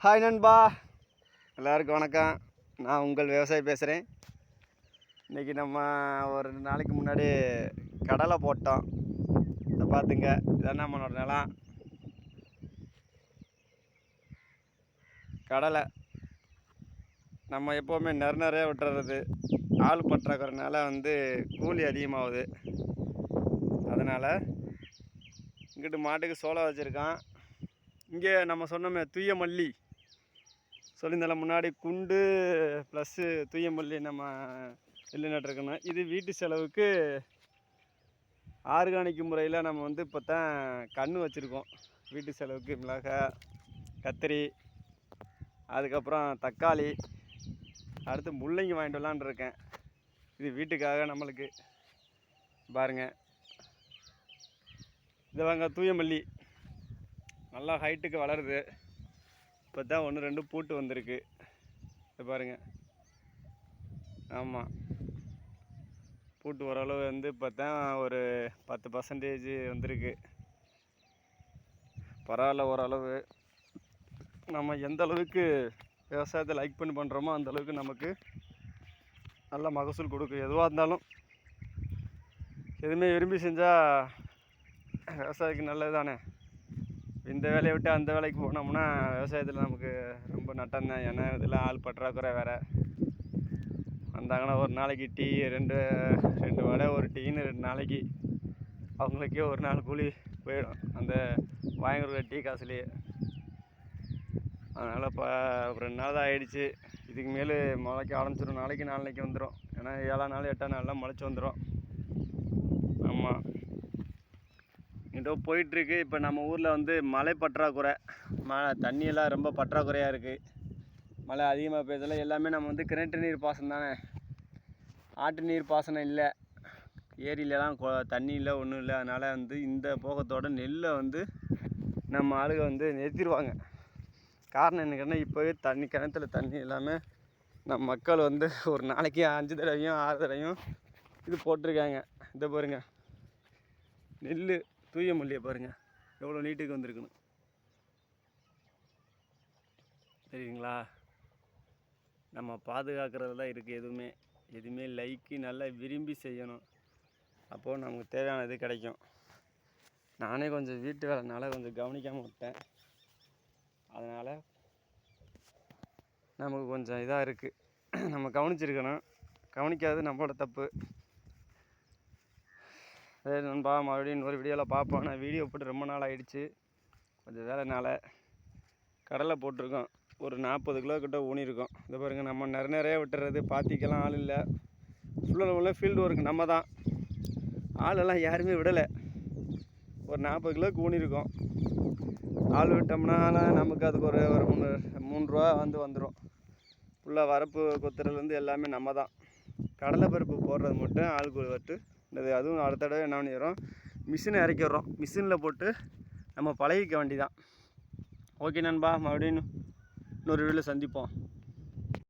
Hi நண்பா, எல்லாருக்கும் வணக்கம். நான் உங்கள் விவசாயி பேசுகிறேன். இன்றைக்கி நம்ம ஒரு நாளைக்கு முன்னாடி கடலை போட்டோம். இதை பார்த்துங்க, இதான் நம்மளோட நிலம். கடலை நம்ம எப்போவுமே நிறைய விட்டுறது. ஆள் பற்றாக்குறதுனால கூலி அதிகமாகுது. அதனால் இங்கிட்டு மாட்டுக்கு சோளம் வச்சுருக்கான். இங்கே நம்ம சொன்னோமே தூய மல்லி சொல்லியிருந்தால முன்னாடி குண்டு ப்ளஸ்ஸு தூய மல்லி நம்ம நெல் நட்டுருக்கணும். இது வீட்டு செலவுக்கு ஆர்கானிக் முறையில் நம்ம இப்போ தான் கன்று வச்சுருக்கோம். வீட்டு செலவுக்கு மிளகாய், கத்திரி, அதுக்கப்புறம் தக்காளி, அடுத்து முள்ளங்கி வாங்கிட்டு வரலான்னு இருக்கேன். இது வீட்டுக்காக நம்மளுக்கு. பாருங்கள், இது வாங்க தூய மல்லி நல்லா ஹைட்டுக்கு வளருது. இப்போ தான் 1-2 பூட்டு வந்திருக்கு. இது பாருங்கள். ஆமாம், பூட்டு ஓரளவு இப்போ தான் ஒரு 10% வந்திருக்கு. பரவாயில்ல ஓரளவு. நம்ம எந்த அளவுக்கு விவசாயத்தை லைக் பண்ணி பண்ணுறோமோ அந்தளவுக்கு நமக்கு நல்ல மகசூல் கொடுக்கும். எதுவாக இருந்தாலும் எதுவுமே விரும்பி செஞ்சால் விவசாயிக்கு நல்லது தானே. இந்த வேலையை விட்டு அந்த வேலைக்கு போனோம்னா விவசாயத்தில் நமக்கு ரொம்ப நட்டம் தான். ஏன்னா இதில் ஆள் பற்றாக்குறை வேறு. வந்தாங்கன்னா ஒரு நாளைக்கு டீ ரெண்டு வடை, ஒரு டீன்னு 2 நாளைக்கு அவங்களுக்கே ஒரு நாள் கூலி போயிடும் அந்த வாங்கிற டீ காசுலேயே. அதனால் இப்போ ஒரு 2 நாள் தான் ஆகிடுச்சு. இதுக்கு மேலே முளைக்க ஆரம்பிச்சிடும். நாளைக்கு வந்துடும். ஏன்னா 7ஆம் நாள் 8ஆம் நாள்லாம் முளைச்சி வந்துடும். ஆமாம், இதோ போயிட்டுருக்கு. இப்போ நம்ம ஊரில் மழை பற்றாக்குறை, தண்ணியெல்லாம் ரொம்ப பற்றாக்குறையாக இருக்குது. மழை அதிகமாக பெய்யறதில்ல. எல்லாமே நம்ம கிணற்று நீர் பாசனம் தானே, ஆட்டு நீர் பாசனம் இல்லை. ஏரியிலலாம் தண்ணி இல்லை, ஒன்றும் இல்லை. அதனால் இந்த போகத்தோட நெல்லை நம்ம ஆளுக நிறுத்திடுவாங்க. காரணம் என்னன்னா, இப்போவே கிணத்துல தண்ணி எல்லாமே நம்ம மக்கள் ஒரு நாளைக்கு 5 தடவையும் 6 தடவையும் இது போட்டிருக்காங்க. இதை பாருங்க, நெல் தூய மல்லியை பாருங்கள் எவ்வளோ நீட்டுக்கு வந்திருக்குன்னு. சரிங்களா? நம்ம பாதுகாக்கிறது தான் இருக்குது. எதுவுமே லைக்கு நல்லா விரும்பி செய்யணும். அப்போது நமக்கு தேவையான இது கிடைக்கும். நானே கொஞ்சம் வீட்டு வேலைனால கொஞ்சம் கவனிக்காமல் விட்டேன். அதனால் நமக்கு கொஞ்சம் இதாக இருக்குது. நம்ம கவனிச்சிருக்கணும். கவனிக்காதது நம்மளோட தப்பு. சரி நண்பா, மறுபடியும் இன்னொரு வீடியோவில் பார்ப்போம். நான் வீடியோ போட்டு ரொம்ப நாள் ஆகிடுச்சு. கொஞ்சம் வேலைனால கடலை போட்டிருக்கோம். ஒரு 40 கிலோ கிட்ட ஊனியிருக்கோம். இதை பாருங்கள், நம்ம நிறைய விட்டுறது. பாத்திக்கெல்லாம் ஆள் இல்லை. ஃபுல்லாக ஃபீல்டு ஒர்க் நம்ம தான். ஆளெல்லாம் யாருமே விடலை. ஒரு 40 கிலோக்கு ஊனியிருக்கோம். ஆள் விட்டோம்னா நமக்கு அதுக்கு ஒரு 3 ரூபா வந்துடும். ஃபுல்லாக வரப்பு கொத்துறதுலேருந்து எல்லாமே நம்ம தான். கடலை பருப்பு போடுறது மட்டும் ஆள் விட்டு அதுவும் அடுத்த தடவை என்ன பண்ணிடுறோம், மிஷினை இறக்கிடுறோம். மிஷினில் போட்டு நம்ம பழகிக்க வேண்டி தான். ஓகே நண்பா, மறுபடியும் இன்னொரு வீடியோவில் சந்திப்போம்.